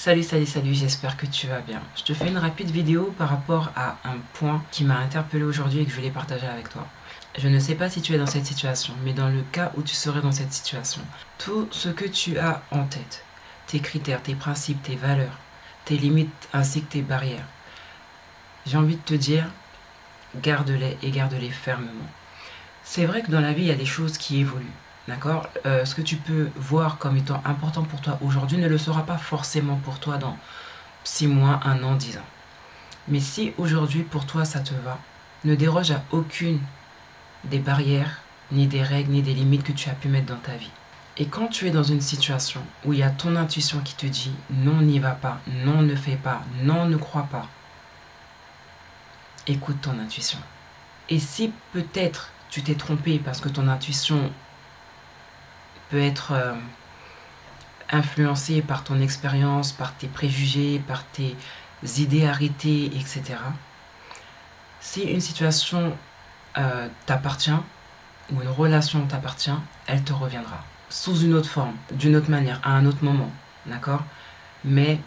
Salut, j'espère que tu vas bien. Je te fais une rapide vidéo par rapport à un point qui m'a interpellé aujourd'hui et que je voulais partager avec toi. Je ne sais pas si tu es dans cette situation, mais dans le cas où tu serais dans cette situation, tout ce que tu as en tête, tes critères, tes principes, tes valeurs, tes limites ainsi que tes barrières, j'ai envie de te dire, garde-les et garde-les fermement. C'est vrai que dans la vie, il y a des choses qui évoluent. D'accord. Ce que tu peux voir comme étant important pour toi aujourd'hui ne le sera pas forcément pour toi dans 6 mois, 1 an, 10 ans. Mais si aujourd'hui pour toi ça te va, ne déroge à aucune des barrières, ni des règles, ni des limites que tu as pu mettre dans ta vie. Et quand tu es dans une situation où il y a ton intuition qui te dit non, n'y va pas, non, ne fais pas, non, ne crois pas, écoute ton intuition. Et si peut-être tu t'es trompé parce que ton intuition peut être influencée par ton expérience, par tes préjugés, par tes idées arrêtées, etc. Si une situation t'appartient, ou une relation t'appartient, elle te reviendra. Sous une autre forme, d'une autre manière, à un autre moment. D'accord. Mais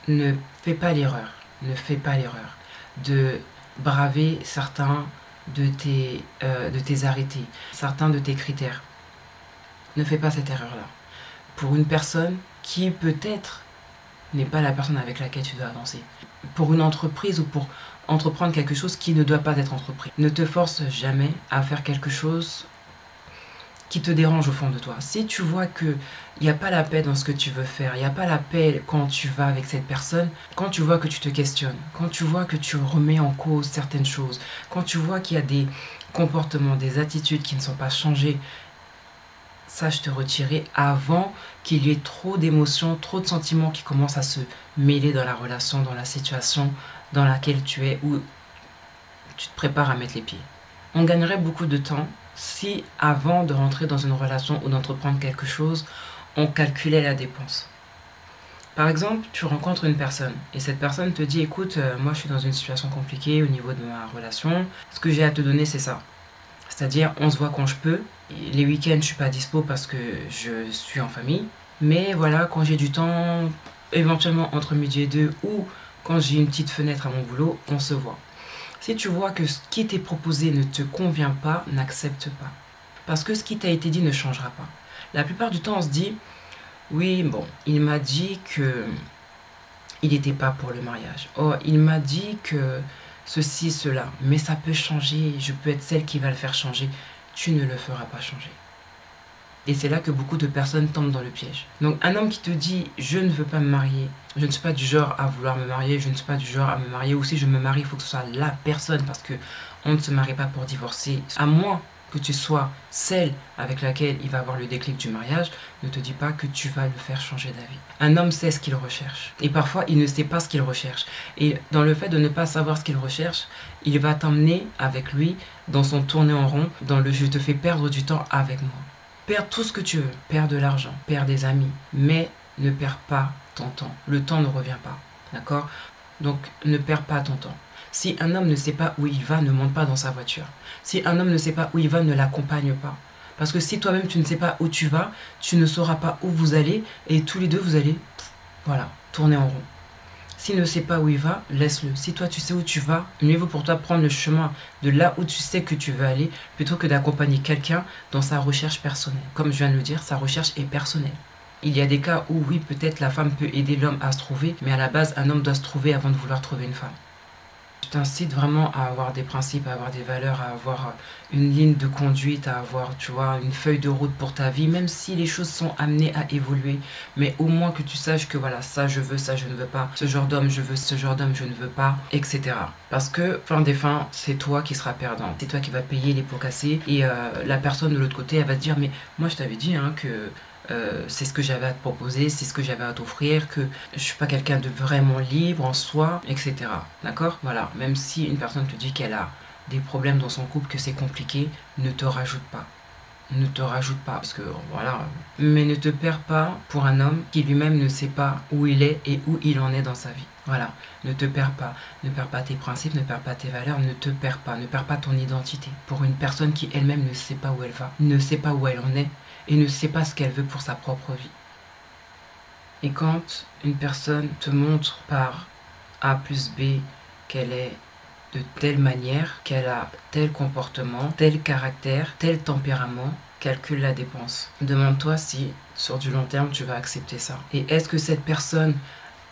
ne fais pas l'erreur. Ne fais pas l'erreur de braver certains de tes arrêtés, certains de tes critères. Ne fais pas cette erreur-là. Pour une personne qui peut-être n'est pas la personne avec laquelle tu dois avancer. Pour une entreprise ou pour entreprendre quelque chose qui ne doit pas être entrepris. Ne te force jamais à faire quelque chose qui te dérange au fond de toi. Si tu vois qu'il n'y a pas la paix dans ce que tu veux faire, il n'y a pas la paix quand tu vas avec cette personne, quand tu vois que tu te questionnes, quand tu vois que tu remets en cause certaines choses, quand tu vois qu'il y a des comportements, des attitudes qui ne sont pas changées, sache te retirer avant qu'il y ait trop d'émotions, trop de sentiments qui commencent à se mêler dans la relation, dans la situation dans laquelle tu es ou tu te prépares à mettre les pieds. On gagnerait beaucoup de temps si avant de rentrer dans une relation ou d'entreprendre quelque chose, on calculait la dépense. Par exemple, tu rencontres une personne et cette personne te dit écoute, moi je suis dans une situation compliquée au niveau de ma relation, ce que j'ai à te donner c'est ça. C'est-à-dire on se voit quand je peux, les week-ends je suis pas dispo parce que je suis en famille, mais voilà, quand j'ai du temps, éventuellement entre midi et deux ou quand j'ai une petite fenêtre à mon boulot, on se voit. Si tu vois que ce qui t'est proposé ne te convient pas, n'accepte pas. Parce que ce qui t'a été dit ne changera pas. La plupart du temps, on se dit, oui, bon, il m'a dit que il n'était pas pour le mariage. Oh, il m'a dit que ceci, cela. Mais ça peut changer, je peux être celle qui va le faire changer. Tu ne le feras pas changer. Et c'est là que beaucoup de personnes tombent dans le piège. Donc un homme qui te dit je ne veux pas me marier, je ne suis pas du genre à vouloir me marier, je ne suis pas du genre à me marier, ou si je me marie, il faut que ce soit la personne parce que on ne se marie pas pour divorcer. À moins que tu sois celle avec laquelle il va avoir le déclic du mariage, ne te dis pas que tu vas le faire changer d'avis. Un homme sait ce qu'il recherche. Et parfois, il ne sait pas ce qu'il recherche. Et dans le fait de ne pas savoir ce qu'il recherche, il va t'emmener avec lui dans son tournée en rond, dans le je te fais perdre du temps avec moi. Perds tout ce que tu veux, perds de l'argent, perds des amis, mais ne perds pas ton temps. Le temps ne revient pas, d'accord? Donc ne perds pas ton temps. Si un homme ne sait pas où il va, ne monte pas dans sa voiture. Si un homme ne sait pas où il va, ne l'accompagne pas. Parce que si toi-même tu ne sais pas où tu vas, tu ne sauras pas où vous allez et tous les deux vous allez, voilà, tourner en rond. S'il ne sait pas où il va, laisse-le. Si toi tu sais où tu vas, mieux vaut pour toi prendre le chemin de là où tu sais que tu veux aller plutôt que d'accompagner quelqu'un dans sa recherche personnelle. Comme je viens de le dire, sa recherche est personnelle. Il y a des cas où oui, peut-être la femme peut aider l'homme à se trouver, mais à la base, un homme doit se trouver avant de vouloir trouver une femme. Je t'incite vraiment à avoir des principes, à avoir des valeurs, à avoir une ligne de conduite, à avoir, tu vois, une feuille de route pour ta vie, même si les choses sont amenées à évoluer. Mais au moins que tu saches que voilà, ça je veux, ça je ne veux pas, ce genre d'homme je veux, ce genre d'homme je ne veux pas, etc. Parce que, fin des fins, c'est toi qui seras perdant. C'est toi qui vas payer les pots cassés et la personne de l'autre côté, elle va te dire, mais moi je t'avais dit hein, que c'est ce que j'avais à te proposer, c'est ce que j'avais à t'offrir, que je suis pas quelqu'un de vraiment libre en soi, etc. D'accord. Voilà. Même si une personne te dit qu'elle a des problèmes dans son couple, que c'est compliqué, ne te rajoute pas. Ne te rajoute pas, parce que voilà. Mais ne te perds pas pour un homme qui lui-même ne sait pas où il est et où il en est dans sa vie. Voilà, ne te perds pas. Ne perds pas tes principes, ne perds pas tes valeurs, ne te perds pas. Ne perds pas ton identité. Pour une personne qui elle-même ne sait pas où elle va, ne sait pas où elle en est et ne sait pas ce qu'elle veut pour sa propre vie. Et quand une personne te montre par A plus B qu'elle est de telle manière, qu'elle a tel comportement, tel caractère, tel tempérament, calcule la dépense. Demande-toi si, sur du long terme, tu vas accepter ça. Et est-ce que cette personne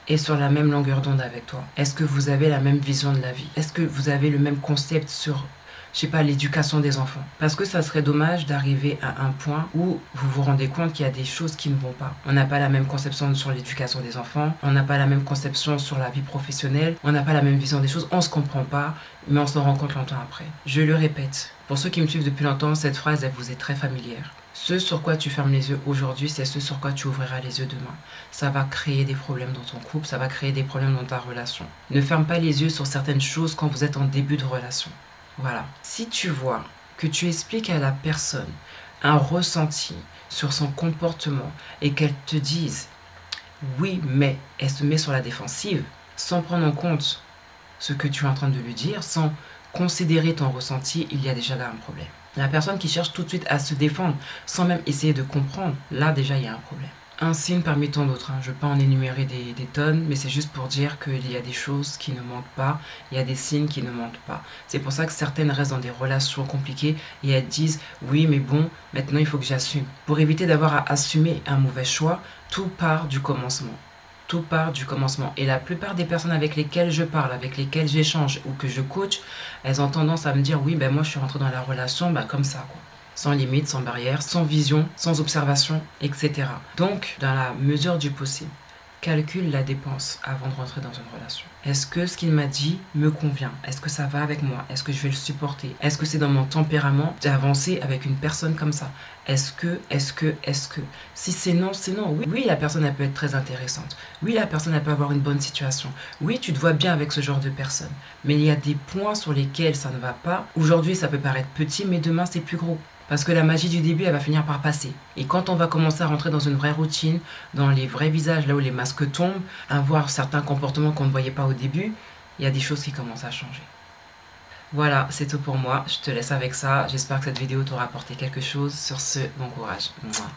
est sur la même longueur d'onde avec toi? Est-ce que vous avez la même vision de la vie? Est-ce que vous avez le même concept sur, je sais pas, l'éducation des enfants? Parce que ça serait dommage d'arriver à un point où vous vous rendez compte qu'il y a des choses qui ne vont pas. On n'a pas la même conception sur l'éducation des enfants, on n'a pas la même conception sur la vie professionnelle, on n'a pas la même vision des choses, on se comprend pas, mais on s'en rend compte longtemps après. Je le répète, pour ceux qui me suivent depuis longtemps, cette phrase, elle vous est très familière. Ce sur quoi tu fermes les yeux aujourd'hui, c'est ce sur quoi tu ouvriras les yeux demain. Ça va créer des problèmes dans ton couple, ça va créer des problèmes dans ta relation. Ne ferme pas les yeux sur certaines choses quand vous êtes en début de relation. Voilà. Si tu vois que tu expliques à la personne un ressenti sur son comportement et qu'elle te dise oui, mais elle se met sur la défensive sans prendre en compte ce que tu es en train de lui dire, sans considérer ton ressenti, il y a déjà là un problème. La personne qui cherche tout de suite à se défendre sans même essayer de comprendre, là déjà il y a un problème. Un signe parmi tant d'autres, je ne vais pas en énumérer des tonnes, mais c'est juste pour dire qu'il y a des choses qui ne manquent pas, il y a des signes qui ne manquent pas. C'est pour ça que certaines restent dans des relations compliquées et elles disent oui mais bon, maintenant il faut que j'assume. Pour éviter d'avoir à assumer un mauvais choix, tout part du commencement. Tout part du commencement. Et la plupart des personnes avec lesquelles je parle, avec lesquelles j'échange ou que je coach, elles ont tendance à me dire oui, ben moi je suis rentrée dans la relation comme ça, quoi. Sans limite, sans barrière, sans vision, sans observation, etc. Donc, dans la mesure du possible, calcule la dépense avant de rentrer dans une relation. Est-ce que ce qu'il m'a dit me convient? Est-ce que ça va avec moi? Est-ce que je vais le supporter? Est-ce que c'est dans mon tempérament d'avancer avec une personne comme ça? Est-ce que Si c'est non, c'est non. Oui, oui, la personne, elle peut être très intéressante. Oui, la personne, elle peut avoir une bonne situation. Oui, tu te vois bien avec ce genre de personne. Mais il y a des points sur lesquels ça ne va pas. Aujourd'hui, ça peut paraître petit, mais demain, c'est plus gros. Parce que la magie du début, elle va finir par passer. Et quand on va commencer à rentrer dans une vraie routine, dans les vrais visages, là où les masques tombent, à voir certains comportements qu'on ne voyait pas au début, il y a des choses qui commencent à changer. Voilà, c'est tout pour moi. Je te laisse avec ça. J'espère que cette vidéo t'aura apporté quelque chose. Sur ce, bon courage. Mouah.